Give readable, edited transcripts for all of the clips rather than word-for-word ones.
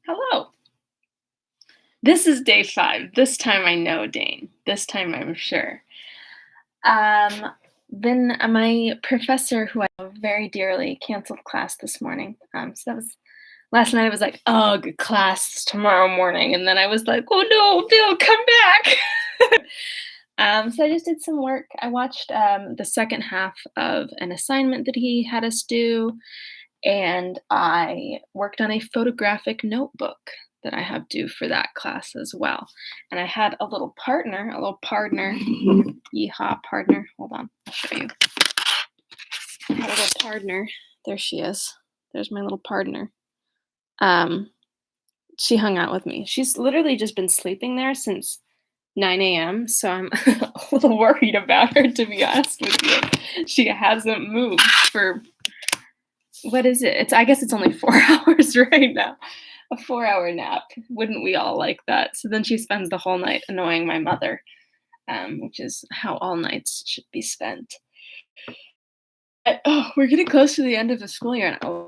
Hello. This is day 5. This time I know, Dane. This time I'm sure. Then my professor, who I love very dearly, canceled class this morning. So that was last night. I was like, "Ugh, class tomorrow morning," and then I was like, "Oh no, Bill, come back!" So I just did some work. I watched the second half of an assignment that he had us do, and I worked on a photographic notebook that I have due for that class as well. And I had a little partner, yeehaw partner. Hold on, I'll show you. I had a little partner. There she is. There's my little partner. She hung out with me. She's literally just been sleeping there since 9 a.m. So I'm a little worried about her, to be honest with you. She hasn't moved for what is it? I guess it's only 4 hours right now. A 4-hour nap. Wouldn't we all like that? So then she spends the whole night annoying my mother, which is how all nights should be spent. We're getting close to the end of the school year, and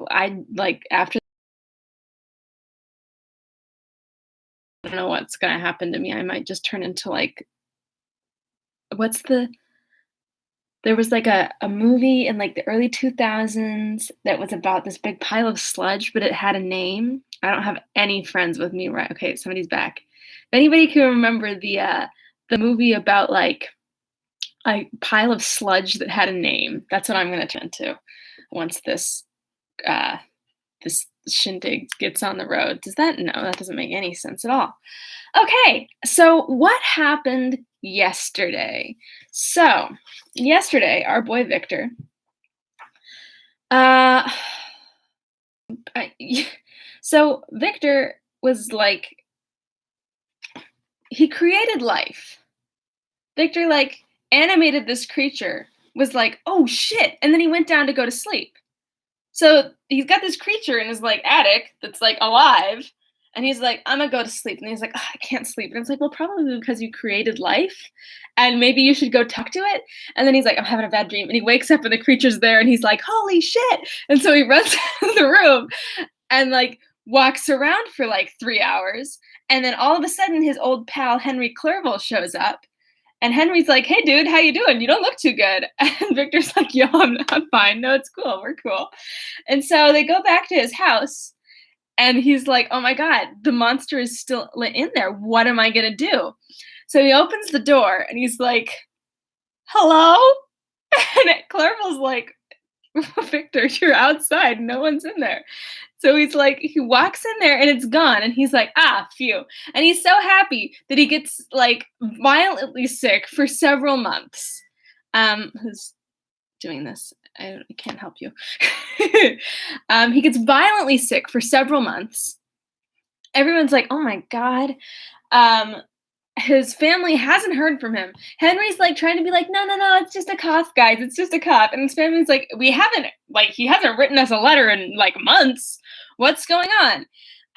I like after. I don't know what's gonna happen to me. I might just turn into like what's the there was like a movie in like the early 2000s that was about this big pile of sludge, but it had a name. I don't have any friends with me, right? Okay, somebody's back. If anybody can remember the movie about like a pile of sludge that had a name, that's what I'm gonna turn to once uh this shindig gets on the road. No, that doesn't make any sense at all. Okay, so what happened yesterday? So, yesterday, our boy Victor, uh, I, so Victor was like, he created life. Victor, like, animated this creature, was like, oh shit, and then he went down to go to sleep. So he's got this creature in his like attic that's like alive, and he's like, I'm gonna go to sleep. And he's like, I can't sleep. And I was like, well, probably because you created life, and maybe you should go talk to it. And then he's like, I'm having a bad dream. And he wakes up and the creature's there, and he's like, holy shit. And so he runs out of the room and like walks around for like 3 hours. And then all of a sudden his old pal Henry Clerval shows up. And Henry's like, hey, dude, how you doing? You don't look too good. And Victor's like, yo, I'm fine. No, it's cool. We're cool. And so they go back to his house, and he's like, oh my God, the monster is still in there. What am I going to do? So he opens the door, and he's like, hello? And Clerval's like, Victor, you're outside. No one's in there. So he's like, he walks in there and it's gone. And he's like, phew. And he's so happy that he gets like violently sick for several months. Who's doing this? I can't help you. He gets violently sick for several months. Everyone's like, oh my God. His family hasn't heard from him. Henry's like trying to be like, no, it's just a cough, guys. It's just a cough. And his family's like, he hasn't written us a letter in like months. What's going on?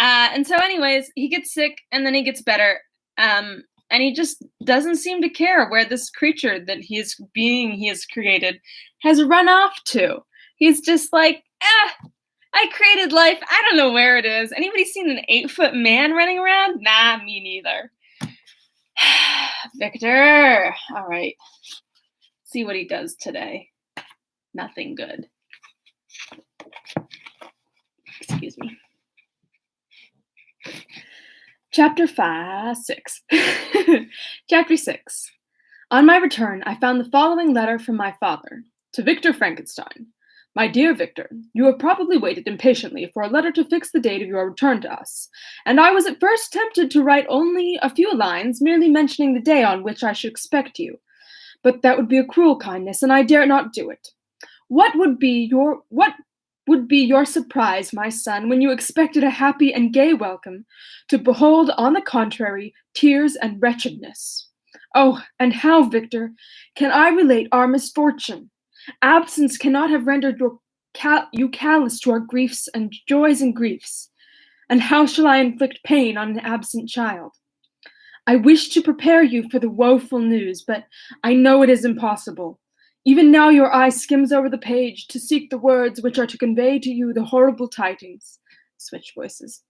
And so anyways, he gets sick and then he gets better. And he just doesn't seem to care where this creature that he has created has run off to. He's just like, I created life. I don't know where it is. Anybody seen an 8-foot man running around? Nah, me neither. Victor. All right. See what he does today. Nothing good. Excuse me. Chapter 6. Chapter 6. On my return, I found the following letter from my father. To Victor Frankenstein. My dear Victor, you have probably waited impatiently for a letter to fix the date of your return to us, and I was at first tempted to write only a few lines, merely mentioning the day on which I should expect you. But that would be a cruel kindness, and I dare not do it. What would be your surprise, my son, when you expected a happy and gay welcome, to behold, on the contrary, tears and wretchedness? Oh, and how, Victor, can I relate our misfortune? Absence cannot have rendered you callous to our griefs and joys and griefs. And how shall I inflict pain on an absent child? I wish to prepare you for the woeful news, but I know it is impossible. Even now your eye skims over the page to seek the words which are to convey to you the horrible tidings. Switch voices.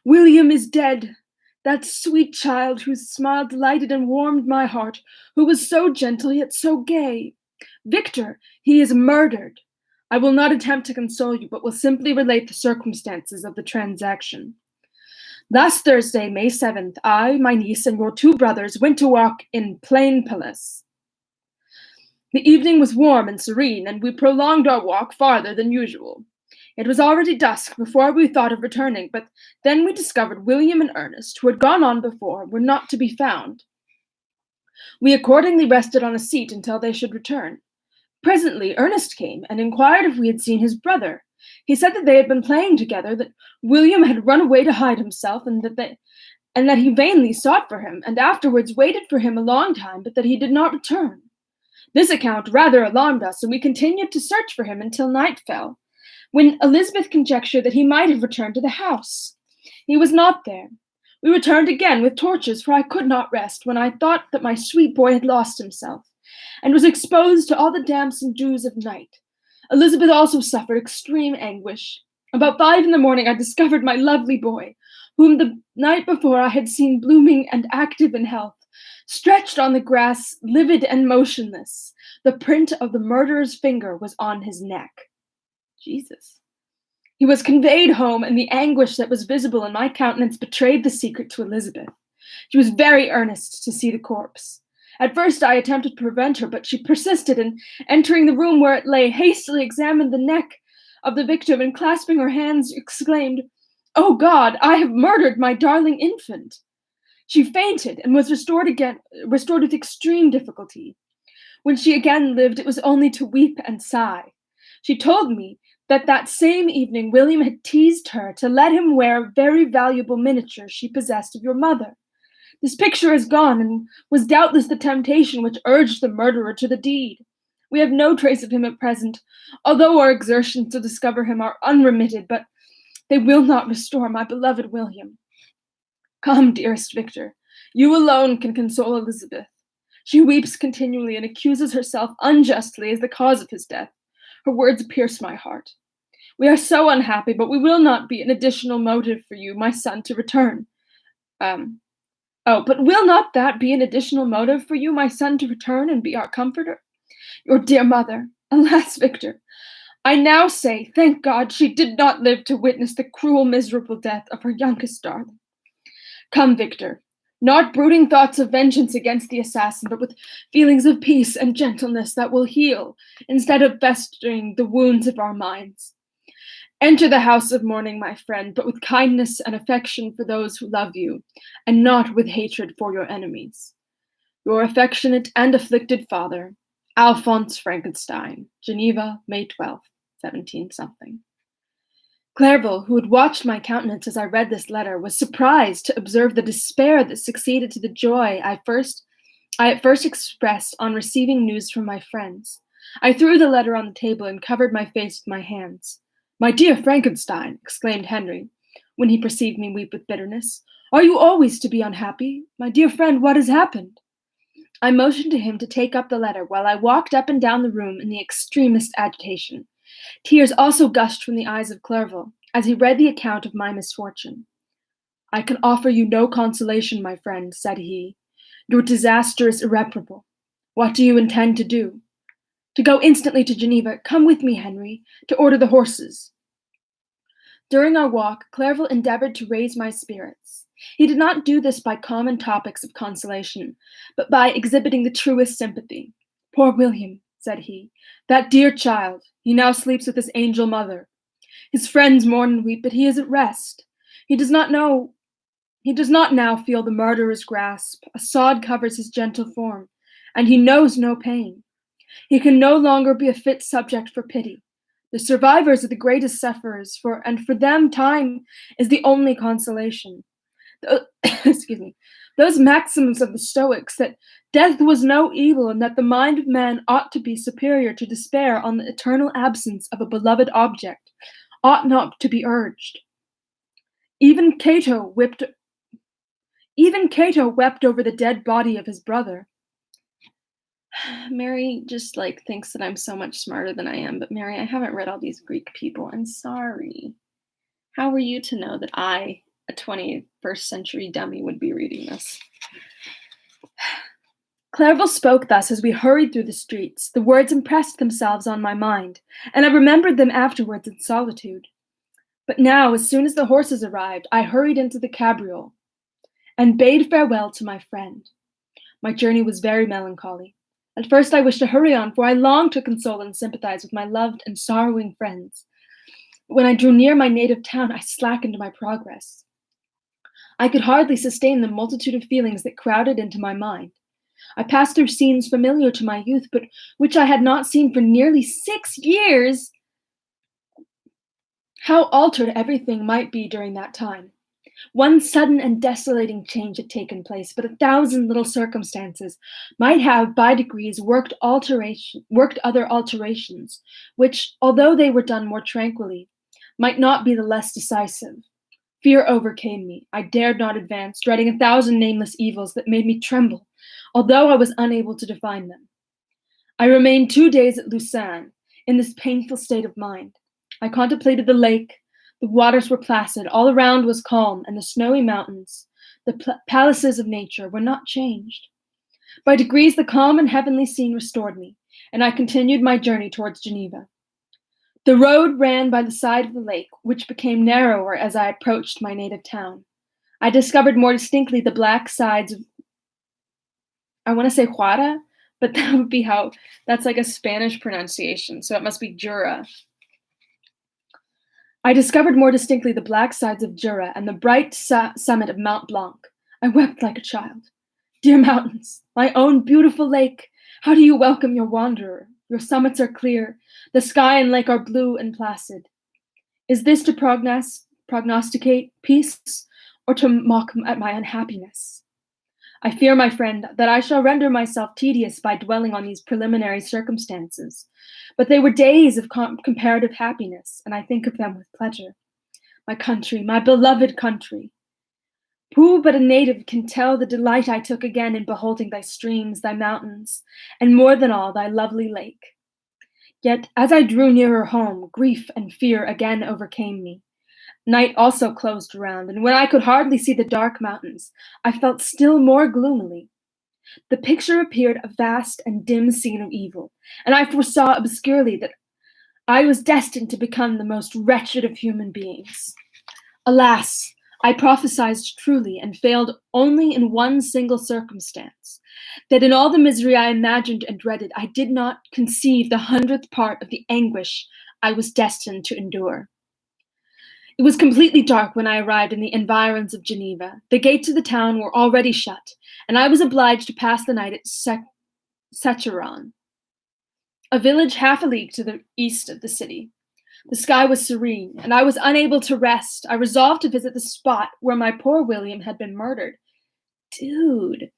William is dead. That sweet child whose smile delighted and warmed my heart, who was so gentle yet so gay. Victor, he is murdered. I will not attempt to console you, but will simply relate the circumstances of the transaction. Last Thursday, May 7th, I, my niece, and your two brothers went to walk in Plain Palace. The evening was warm and serene, and we prolonged our walk farther than usual. It was already dusk before we thought of returning, but then we discovered William and Ernest, who had gone on before, were not to be found. We accordingly rested on a seat until they should return. Presently Ernest came and inquired if we had seen his brother. He said that they had been playing together, that William had run away to hide himself, and that he vainly sought for him, and afterwards waited for him a long time, but that he did not return. This account rather alarmed us, and we continued to search for him until night fell, when Elizabeth conjectured that he might have returned to the house. He was not there. We returned again with torches, for I could not rest, when I thought that my sweet boy had lost himself, and was exposed to all the damps and dews of night. Elizabeth also suffered extreme anguish. About 5 in the morning I discovered my lovely boy, whom the night before I had seen blooming and active in health, stretched on the grass, livid and motionless. The print of the murderer's finger was on his neck. Jesus. He was conveyed home, and the anguish that was visible in my countenance betrayed the secret to Elizabeth. She was very earnest to see the corpse. At first I attempted to prevent her, but she persisted, and entering the room where it lay, hastily examined the neck of the victim, and clasping her hands, exclaimed, "Oh God, I have murdered my darling infant." She fainted and was restored with extreme difficulty. When she again lived, it was only to weep and sigh. She told me that same evening William had teased her to let him wear a very valuable miniature she possessed of your mother. This picture is gone, and was doubtless the temptation which urged the murderer to the deed. We have no trace of him at present, although our exertions to discover him are unremitted, but they will not restore my beloved William. Come, dearest Victor, you alone can console Elizabeth. She weeps continually and accuses herself unjustly as the cause of his death. Her words pierce my heart. We are so unhappy, but we will not be an additional motive for you, my son, to return. But will not that be an additional motive for you, my son, to return and be our comforter? Your dear mother, alas, Victor, I now say, thank God, she did not live to witness the cruel, miserable death of her youngest darling. Come, Victor, not brooding thoughts of vengeance against the assassin, but with feelings of peace and gentleness that will heal, instead of festering the wounds of our minds. Enter the house of mourning, my friend, but with kindness and affection for those who love you, and not with hatred for your enemies. Your affectionate and afflicted father, Alphonse Frankenstein, Geneva, May 12th, 17-something. Clerval, who had watched my countenance as I read this letter, was surprised to observe the despair that succeeded to the joy I at first expressed on receiving news from my friends. I threw the letter on the table and covered my face with my hands. "My dear Frankenstein," exclaimed Henry, when he perceived me weep with bitterness, "are you always to be unhappy? My dear friend, what has happened?" I motioned to him to take up the letter, while I walked up and down the room in the extremest agitation. Tears also gushed from the eyes of Clerval, as he read the account of my misfortune. "I can offer you no consolation, my friend," said he. "Your disaster is irreparable. What do you intend to do?" "To go instantly to Geneva. Come with me, Henry, to order the horses." During our walk, Clerval endeavored to raise my spirits. He did not do this by common topics of consolation, but by exhibiting the truest sympathy. "Poor William," said he, "that dear child, he now sleeps with his angel mother. His friends mourn and weep, but he is at rest. He does not now feel the murderer's grasp. A sod covers his gentle form, and he knows no pain. He can no longer be a fit subject for pity. The survivors are the greatest sufferers, and for them time is the only consolation. Excuse me. Those maxims of the Stoics, that death was no evil, and that the mind of man ought to be superior to despair on the eternal absence of a beloved object, ought not to be urged. Even Cato wept over the dead body of his brother. Mary just like thinks that I'm so much smarter than I am, but Mary, I haven't read all these Greek people. I'm sorry. How were you to know that I, a 21st century dummy, would be reading this? Clerval spoke thus as we hurried through the streets. The words impressed themselves on my mind, and I remembered them afterwards in solitude. But now, as soon as the horses arrived, I hurried into the cabriole and bade farewell to my friend. My journey was very melancholy. At first I wished to hurry on, for I longed to console and sympathize with my loved and sorrowing friends. But when I drew near my native town, I slackened my progress. I could hardly sustain the multitude of feelings that crowded into my mind. I passed through scenes familiar to my youth, but which I had not seen for nearly 6 years. How altered everything might be during that time. One sudden and desolating change had taken place, but 1,000 little circumstances might have, by degrees, worked other alterations, which, although they were done more tranquilly, might not be the less decisive. Fear overcame me. I dared not advance, dreading 1,000 nameless evils that made me tremble, although I was unable to define them. I remained 2 days at Lucerne, in this painful state of mind. I contemplated the lake. The waters were placid, all around was calm, and the snowy mountains, the palaces of nature, were not changed. By degrees the calm and heavenly scene restored me, and I continued my journey towards Geneva. The road ran by the side of the lake, which became narrower as I approached my native town. I discovered more distinctly the black sides of, I want to say Juara, but that would be that's like a Spanish pronunciation, so it must be Jura. I discovered more distinctly the black sides of Jura and the bright summit of Mount Blanc. I wept like a child. Dear mountains, my own beautiful lake, how do you welcome your wanderer? Your summits are clear. The sky and lake are blue and placid. Is this to prognosticate peace, or to mock at my unhappiness? I fear, my friend, that I shall render myself tedious by dwelling on these preliminary circumstances, but they were days of comparative happiness, and I think of them with pleasure. My country, my beloved country! Who but a native can tell the delight I took again in beholding thy streams, thy mountains, and more than all, thy lovely lake? Yet, as I drew nearer home, grief and fear again overcame me. Night also closed around, and when I could hardly see the dark mountains, I felt still more gloomily. The picture appeared a vast and dim scene of evil, and I foresaw obscurely that I was destined to become the most wretched of human beings. Alas, I prophesied truly and failed only in one single circumstance, that in all the misery I imagined and dreaded, I did not conceive the 100th part of the anguish I was destined to endure. It was completely dark when I arrived in the environs of Geneva. The gates of the town were already shut, and I was obliged to pass the night at Secheron, a village half a league to the east of the city. The sky was serene, and I was unable to rest. I resolved to visit the spot where my poor William had been murdered. Dude.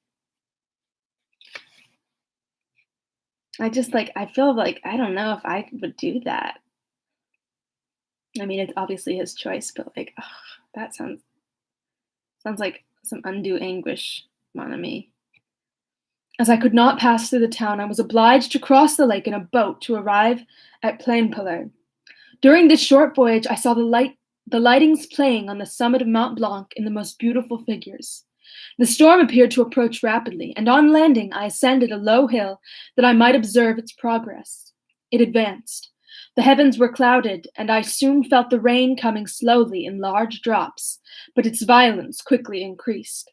I feel like, I don't know if I would do that. I mean, it's obviously his choice, but that sounds like some undue anguish, mon ami. As I could not pass through the town, I was obliged to cross the lake in a boat to arrive at Plainpalais. During this short voyage, I saw the lightings playing on the summit of Mont Blanc in the most beautiful figures. The storm appeared to approach rapidly, and on landing, I ascended a low hill that I might observe its progress. It advanced. The heavens were clouded, and I soon felt the rain coming slowly in large drops, but its violence quickly increased.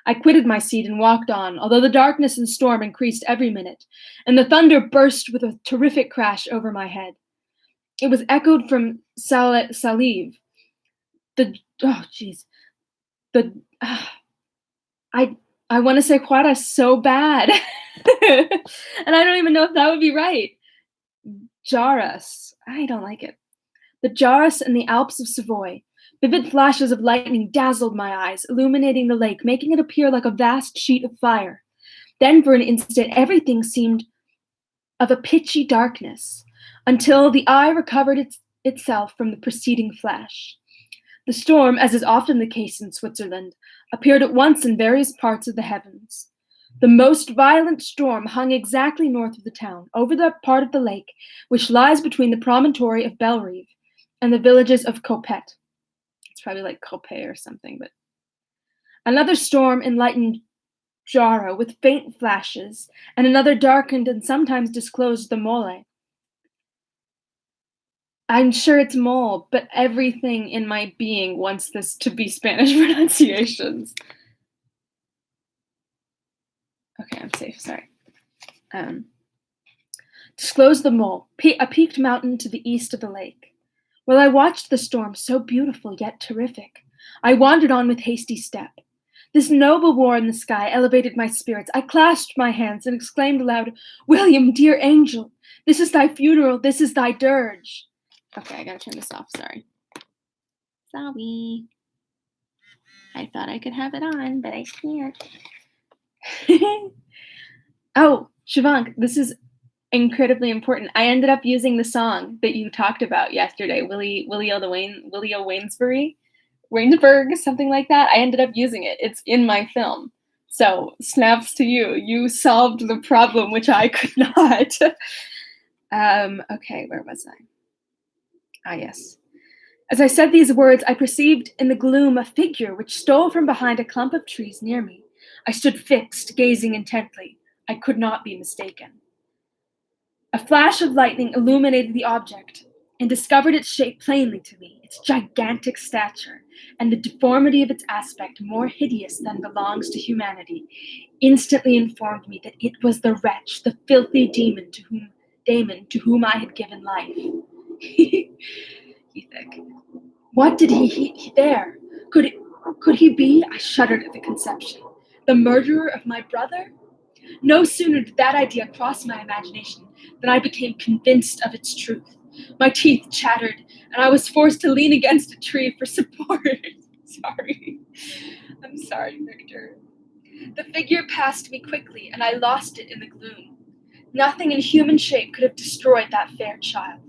I quitted my seat and walked on, although the darkness and storm increased every minute, and the thunder burst with a terrific crash over my head. It was echoed from Salive. I want to say Juara so bad, and I don't even know if that would be right. Jaras. I don't like it. The Jaras and the Alps of Savoy. Vivid flashes of lightning dazzled my eyes, illuminating the lake, making it appear like a vast sheet of fire. Then, for an instant, everything seemed of a pitchy darkness, until the eye recovered itself from the preceding flash. The storm, as is often the case in Switzerland, appeared at once in various parts of the heavens. The most violent storm hung exactly north of the town, over the part of the lake which lies between the promontory of Bellerive and the villages of Copet. It's probably like Copet or something, but another storm enlightened Jaro with faint flashes, and another darkened and sometimes disclosed the Mole. I'm sure it's mole, but everything in my being wants this to be Spanish pronunciations. Okay, I'm safe, sorry. Disclosed the mole, a peaked mountain to the east of the lake. While I watched the storm, so beautiful yet terrific, I wandered on with hasty step. This noble war in the sky elevated my spirits. I clasped my hands and exclaimed aloud, "William, dear angel, this is thy funeral, this is thy dirge." Okay, I gotta turn this off, sorry. Sorry. I thought I could have it on, but I can't. Oh, Shivank, this is incredibly important. I ended up using the song that you talked about yesterday, Willie O. Waynesburg, something like that. I ended up using it. It's in my film. So snaps to you. You solved the problem, which I could not. Okay, where was I? Ah, yes. As I said these words, I perceived in the gloom a figure which stole from behind a clump of trees near me. I stood fixed, gazing intently. I could not be mistaken. A flash of lightning illuminated the object and discovered its shape plainly to me, its gigantic stature, and the deformity of its aspect, more hideous than belongs to humanity, instantly informed me that it was the wretch, the filthy demon to whom I had given life. Ethic. What did he there? Could he be? I shuddered at the conception. The murderer of my brother? No sooner did that idea cross my imagination than I became convinced of its truth. My teeth chattered, and I was forced to lean against a tree for support. Sorry. I'm sorry, Victor. The figure passed me quickly, and I lost it in the gloom. Nothing in human shape could have destroyed that fair child.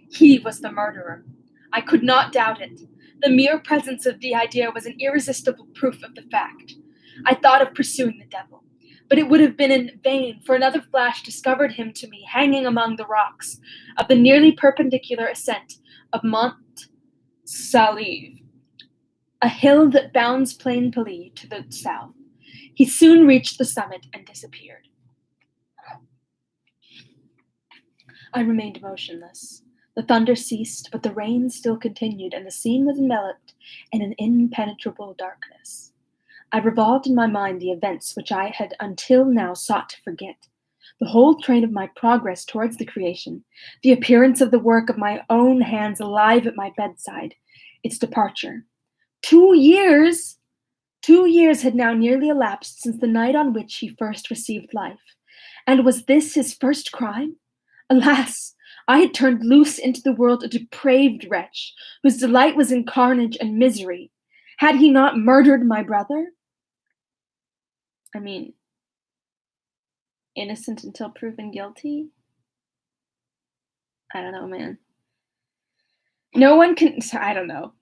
He was the murderer. I could not doubt it. The mere presence of the idea was an irresistible proof of the fact. I thought of pursuing the devil, but it would have been in vain, for another flash discovered him to me hanging among the rocks of the nearly perpendicular ascent of Mont Saleve, a hill that bounds Plain Pelée to the south. He soon reached the summit and disappeared. I remained motionless. The thunder ceased, but the rain still continued, and the scene was enveloped in an impenetrable darkness. I revolved in my mind the events which I had until now sought to forget, the whole train of my progress towards the creation, the appearance of the work of my own hands alive at my bedside, its departure. 2 years! 2 years had now nearly elapsed since the night on which he first received life. And was this his first crime? Alas! I had turned loose into the world a depraved wretch, whose delight was in carnage and misery. Had he not murdered my brother? I mean, innocent until proven guilty? I don't know, man. I don't know.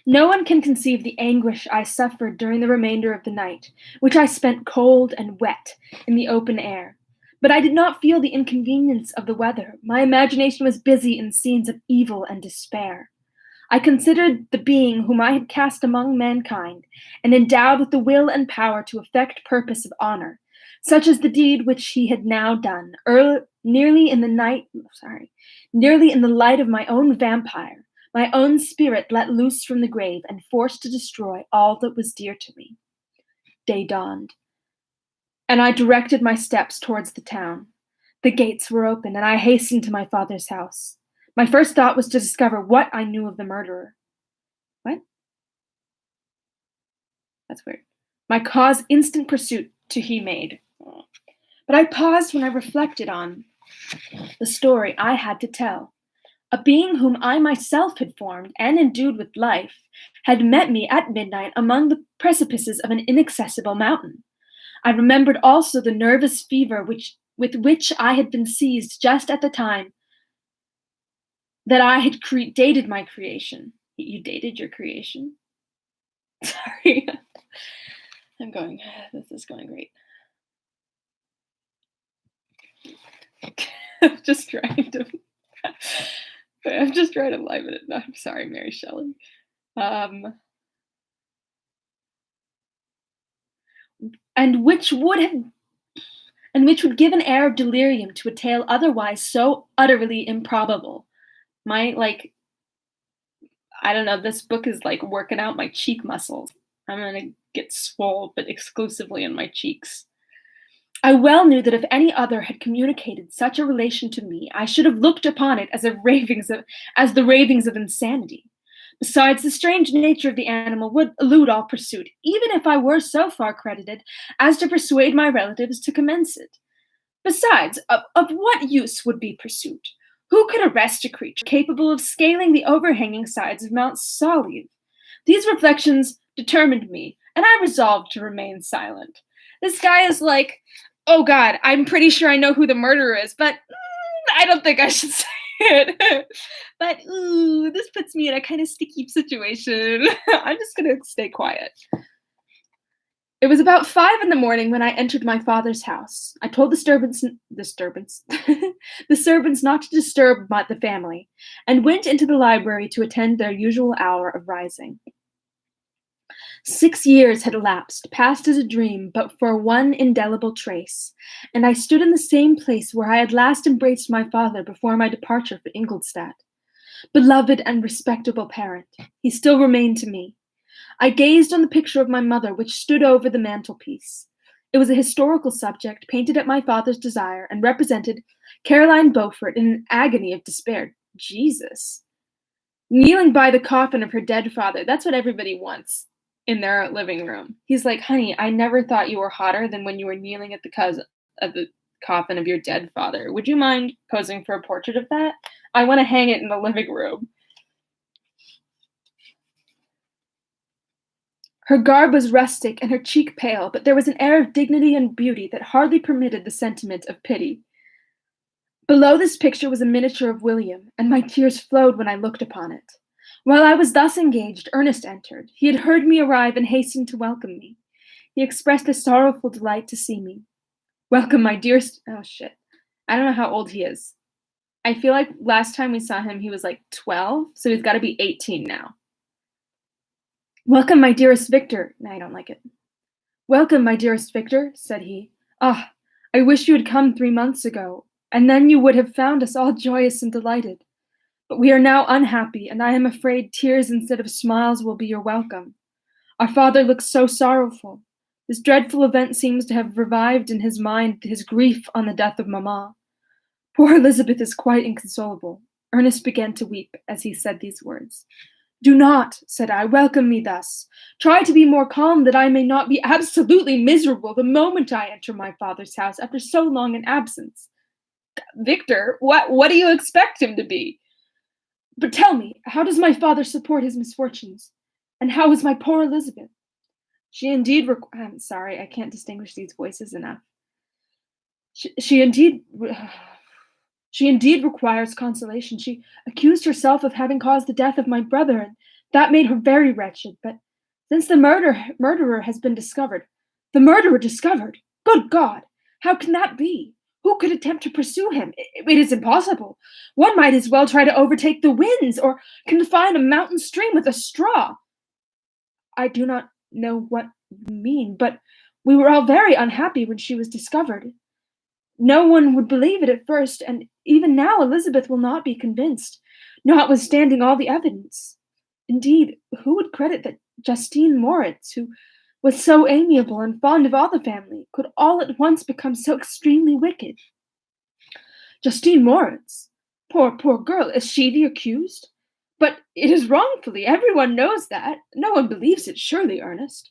No one can conceive the anguish I suffered during the remainder of the night, which I spent cold and wet in the open air. But I did not feel the inconvenience of the weather. My imagination was busy in scenes of evil and despair. I considered the being whom I had cast among mankind, and endowed with the will and power to effect purpose of honor, such as the deed which he had now done, nearly in the light of my own vampire, my own spirit let loose from the grave and forced to destroy all that was dear to me. Day dawned, and I directed my steps towards the town. The gates were open, and I hastened to my father's house. My first thought was to discover what I knew of the murderer. What? That's weird. My cause instant pursuit to he made. But I paused when I reflected on the story I had to tell. A being whom I myself had formed and endued with life had met me at midnight among the precipices of an inaccessible mountain. I remembered also the nervous fever with which I had been seized just at the time that I had dated my creation. You dated your creation? Sorry. This is going great. I'm just trying to liven it. No, I'm sorry, Mary Shelley. Um, and which would give an air of delirium to a tale otherwise so utterly improbable. My, like, I don't know, this book is like working out my cheek muscles. I'm gonna get swole, but exclusively in my cheeks. I well knew that if any other had communicated such a relation to me, I should have looked upon it as the ravings of insanity. Besides, the strange nature of the animal would elude all pursuit, even if I were so far credited as to persuade my relatives to commence it. Besides, of what use would be pursuit? Who could arrest a creature capable of scaling the overhanging sides of Mount Solive? These reflections determined me, and I resolved to remain silent. This guy is like, oh God, I'm pretty sure I know who the murderer is, but I don't think I should say it. But this puts me in a kind of sticky situation. I'm just gonna stay quiet. It was about 5 in the morning when I entered my father's house. I told the servants not to disturb the family, and went into the library to attend their usual hour of rising. 6 years had elapsed, passed as a dream, but for one indelible trace, and I stood in the same place where I had last embraced my father before my departure for Ingolstadt. Beloved and respectable parent, he still remained to me. I gazed on the picture of my mother, which stood over the mantelpiece. It was a historical subject, painted at my father's desire, and represented Caroline Beaufort in an agony of despair. Jesus. Kneeling by the coffin of her dead father. That's what everybody wants in their living room. He's like, honey, I never thought you were hotter than when you were kneeling at the coffin of your dead father. Would you mind posing for a portrait of that? I want to hang it in the living room. Her garb was rustic and her cheek pale, but there was an air of dignity and beauty that hardly permitted the sentiment of pity. Below this picture was a miniature of William, and my tears flowed when I looked upon it. While I was thus engaged, Ernest entered. He had heard me arrive and hastened to welcome me. He expressed a sorrowful delight to see me. Welcome, my dearest. Oh, shit. I don't know how old he is. I feel like last time we saw him, he was like 12, so he's got to be 18 now. Welcome, my dearest Victor. No, I don't like it. Welcome, my dearest Victor, said he. Ah, I wish you had come 3 months ago, and then you would have found us all joyous and delighted. But we are now unhappy, and I am afraid tears instead of smiles will be your welcome. Our father looks so sorrowful. This dreadful event seems to have revived in his mind his grief on the death of Mamma. Poor Elizabeth is quite inconsolable. Ernest began to weep as he said these words. Do not, said I, welcome me thus. Try to be more calm that I may not be absolutely miserable the moment I enter my father's house after so long an absence. Victor, what do you expect him to be? But tell me, how does my father support his misfortunes? And how is my poor Elizabeth? She indeed I'm sorry, I can't distinguish these voices enough. She indeed requires consolation. She accused herself of having caused the death of my brother, and that made her very wretched. But since the murderer has been discovered, the murderer discovered? Good God! How can that be? Who could attempt to pursue him? It is impossible. One might as well try to overtake the winds or confine a mountain stream with a straw. I do not know what you mean, but we were all very unhappy when she was discovered. No one would believe it at first, and even now Elizabeth will not be convinced, notwithstanding all the evidence. Indeed, who would credit that Justine Moritz, who was so amiable and fond of all the family, could all at once become so extremely wicked? Justine Moritz? Poor girl, is she the accused? But it is wrongfully, everyone knows that. No one believes it, surely, Ernest.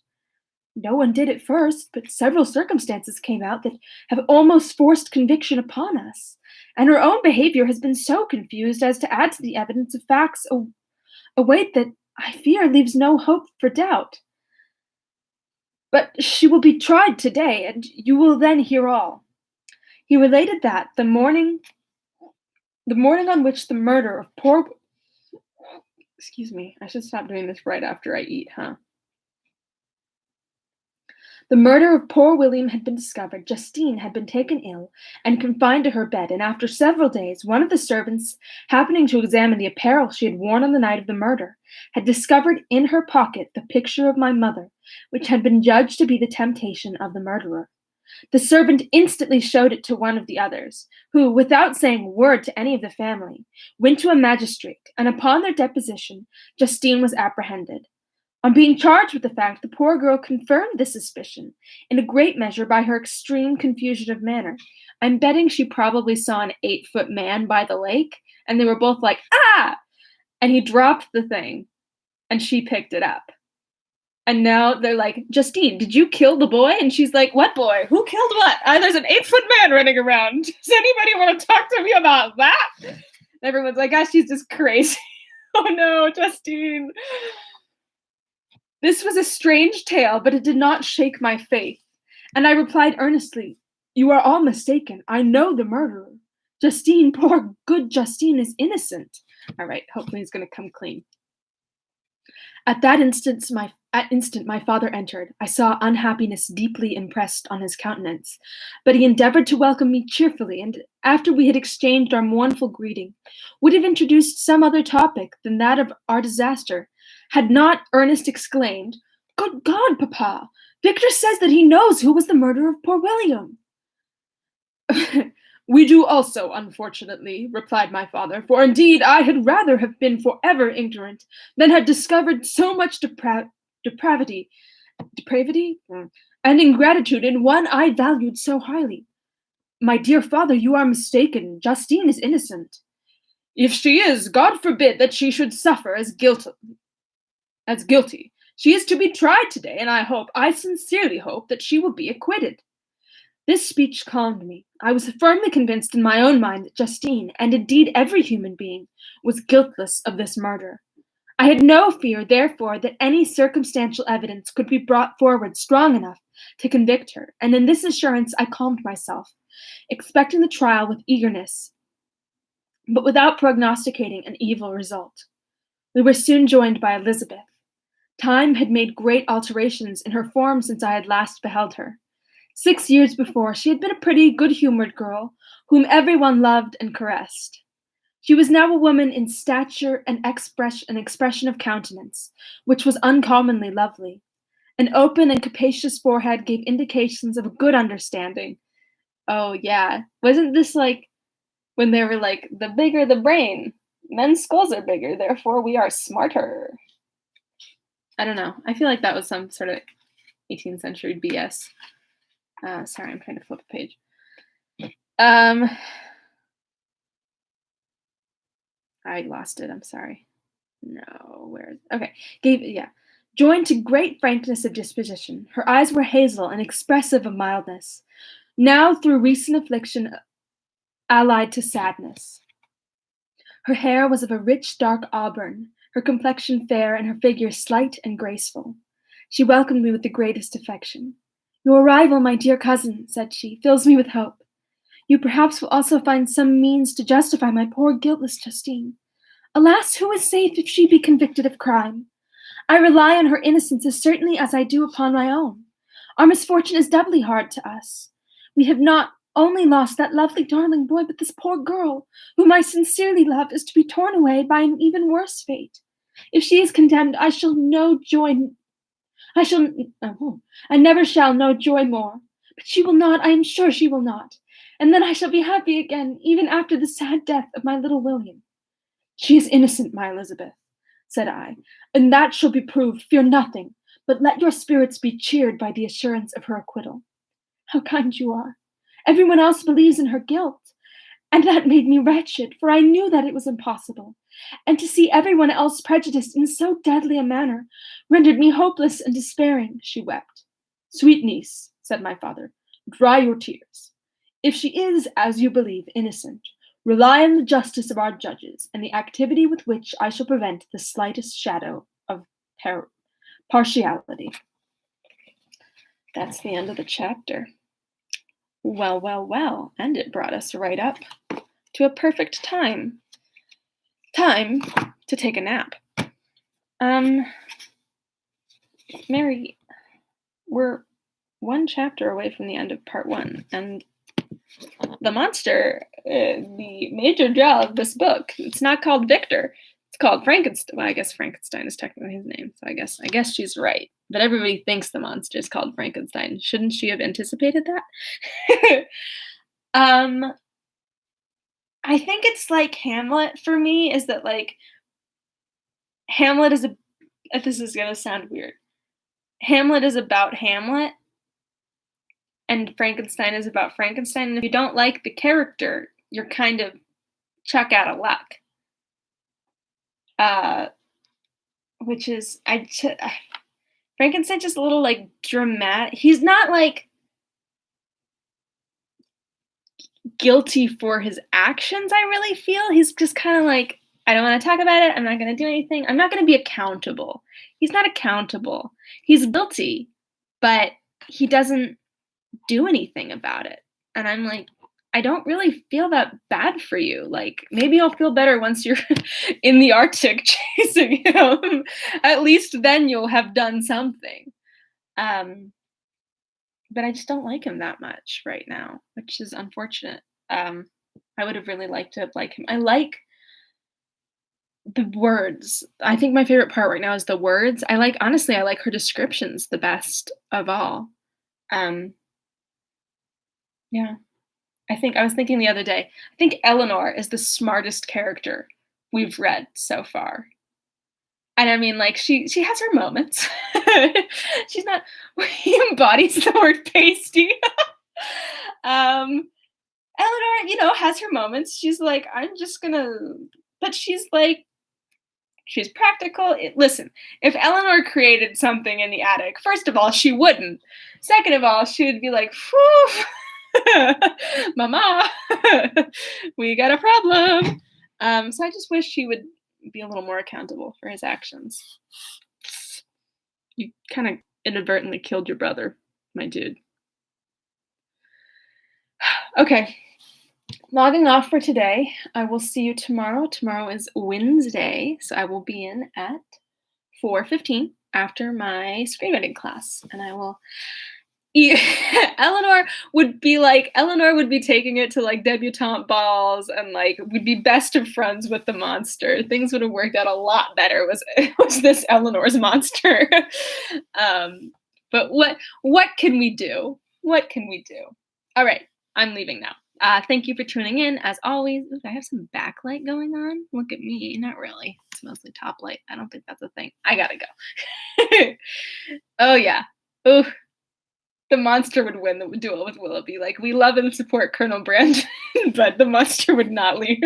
No one did at first, but several circumstances came out that have almost forced conviction upon us, and her own behavior has been so confused as to add to the evidence of facts a weight that I fear leaves no hope for doubt. But she will be tried today, and you will then hear all. He related that the morning on which the murder of poor... Excuse me, I should stop doing this right after I eat, huh? The murder of poor William had been discovered. Justine had been taken ill and confined to her bed, and after several days, one of the servants, happening to examine the apparel she had worn on the night of the murder, had discovered in her pocket the picture of my mother, which had been judged to be the temptation of the murderer. The servant instantly showed it to one of the others, who, without saying a word to any of the family, went to a magistrate, and upon their deposition, Justine was apprehended. On being charged with the fact, the poor girl confirmed this suspicion, in a great measure by her extreme confusion of manner. I'm betting she probably saw an 8-foot man by the lake, and they were both like, ah! And he dropped the thing, and she picked it up. And now they're like, Justine, did you kill the boy? And she's like, what boy? Who killed what? There's an 8-foot man running around. Does anybody want to talk to me about that? And everyone's like, gosh, she's just crazy. Oh no, Justine. This was a strange tale, but it did not shake my faith. And I replied earnestly, you are all mistaken. I know the murderer. Justine, poor good Justine, is innocent. All right, hopefully he's going to come clean. At that instant, my father entered. I saw unhappiness deeply impressed on his countenance, but he endeavored to welcome me cheerfully, and after we had exchanged our mournful greeting, would have introduced some other topic than that of our disaster, had not Ernest exclaimed, Good God, Papa! Victor says that he knows who was the murderer of poor William. We do also, unfortunately, replied my father, for indeed I had rather have been forever ignorant than had discovered so much depravity, and ingratitude in one I valued so highly. My dear father, you are mistaken. Justine is innocent. If she is, God forbid that she should suffer as guilty. She is to be tried today, and I sincerely hope, that she will be acquitted. This speech calmed me. I was firmly convinced in my own mind that Justine, and indeed every human being, was guiltless of this murder. I had no fear, therefore, that any circumstantial evidence could be brought forward strong enough to convict her, and in this assurance I calmed myself, expecting the trial with eagerness, but without prognosticating an evil result. We were soon joined by Elizabeth. Time had made great alterations in her form since I had last beheld her. 6 years before, she had been a pretty, good-humored girl, whom everyone loved and caressed. She was now a woman in stature and expression of countenance, which was uncommonly lovely. An open and capacious forehead gave indications of a good understanding. Oh, yeah. Wasn't this like when they were like, the bigger the brain, men's skulls are bigger, therefore we are smarter? I don't know. I feel like that was some sort of 18th century BS. Sorry, I'm trying to flip a page. I lost it. I'm sorry. No, where is it? Okay. Joined to great frankness of disposition, her eyes were hazel and expressive of mildness, now through recent affliction allied to sadness. Her hair was of a rich dark auburn, her complexion fair, and her figure slight and graceful. She welcomed me with the greatest affection. Your arrival, my dear cousin, said she, fills me with hope. You perhaps will also find some means to justify my poor guiltless Justine. Alas, who is safe if she be convicted of crime? I rely on her innocence as certainly as I do upon my own. Our misfortune is doubly hard to us. We have not only lost that lovely darling boy, but this poor girl, whom I sincerely love, is to be torn away by an even worse fate. If she is condemned, I never shall know joy more. But she will not, I am sure she will not. And then I shall be happy again, even after the sad death of my little William. She is innocent, my Elizabeth, said I, and that shall be proved. Fear nothing, but let your spirits be cheered by the assurance of her acquittal. How kind you are. Everyone else believes in her guilt, and that made me wretched, for I knew that it was impossible, and to see everyone else prejudiced in so deadly a manner rendered me hopeless and despairing, she wept. Sweet niece, said my father, dry your tears. If she is, as you believe, innocent, rely on the justice of our judges, and the activity with which I shall prevent the slightest shadow of partiality. That's the end of the chapter. Well, well, well, and it brought us right up to a perfect time. Time to take a nap. Mary, we're one chapter away from the end of part 1, and the monster, the major draw of this book, it's not called Victor. It's called Frankenstein. Well, I guess Frankenstein is technically his name, so I guess she's right. But everybody thinks the monster is called Frankenstein. Shouldn't she have anticipated that? I think it's like Hamlet for me, is that like Hamlet is a this is gonna sound weird. Hamlet is about Hamlet, and Frankenstein is about Frankenstein. And if you don't like the character, you're kind of chuck out of luck. Which is Frankenstein's just a little like dramatic. He's not like guilty for his actions, I really feel. He's just kind of like, I don't want to talk about it. I'm not going to do anything. I'm not going to be accountable. He's not accountable. He's guilty, but he doesn't do anything about it. And I'm like, I don't really feel that bad for you. Like, maybe you'll feel better once you're in the Arctic chasing him. At least then you'll have done something. But I just don't like him that much right now, which is unfortunate. I would have really liked to have liked him. I like the words. I think my favorite part right now is the words. Honestly, I like her descriptions the best of all. Yeah. I was thinking the other day, I think Eleanor is the smartest character we've read so far. And I mean, like, she has her moments. She's not He embodies the word pasty. Eleanor, has her moments. She's like, I'm just gonna but she's like, she's practical. Listen, if Eleanor created something in the attic, first of all, she wouldn't. Second of all, she would be like, whew, Mama, we got a problem. So I just wish he would be a little more accountable for his actions. You kind of inadvertently killed your brother, my dude. Okay, logging off for today. I will see you tomorrow. Tomorrow is Wednesday, so I will be in at 4:15 after my screenwriting class, and I will. Eleanor would be taking it to like debutante balls and like would be best of friends with the monster. Things would have worked out a lot better was this Eleanor's monster. But what can we do? What can we do? All right, I'm leaving now. Thank you for tuning in. As always, ooh, I have some backlight going on. Look at me. Not really. It's mostly top light. I don't think that's a thing. I gotta go. Oh yeah. Ooh. The monster would win the duel with Willoughby. Like, we love and support Colonel Brandon, but the monster would not leave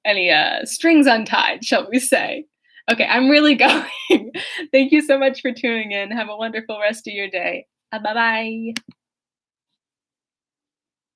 any strings untied, shall we say. Okay, I'm really going. Thank you so much for tuning in. Have a wonderful rest of your day. Bye-bye.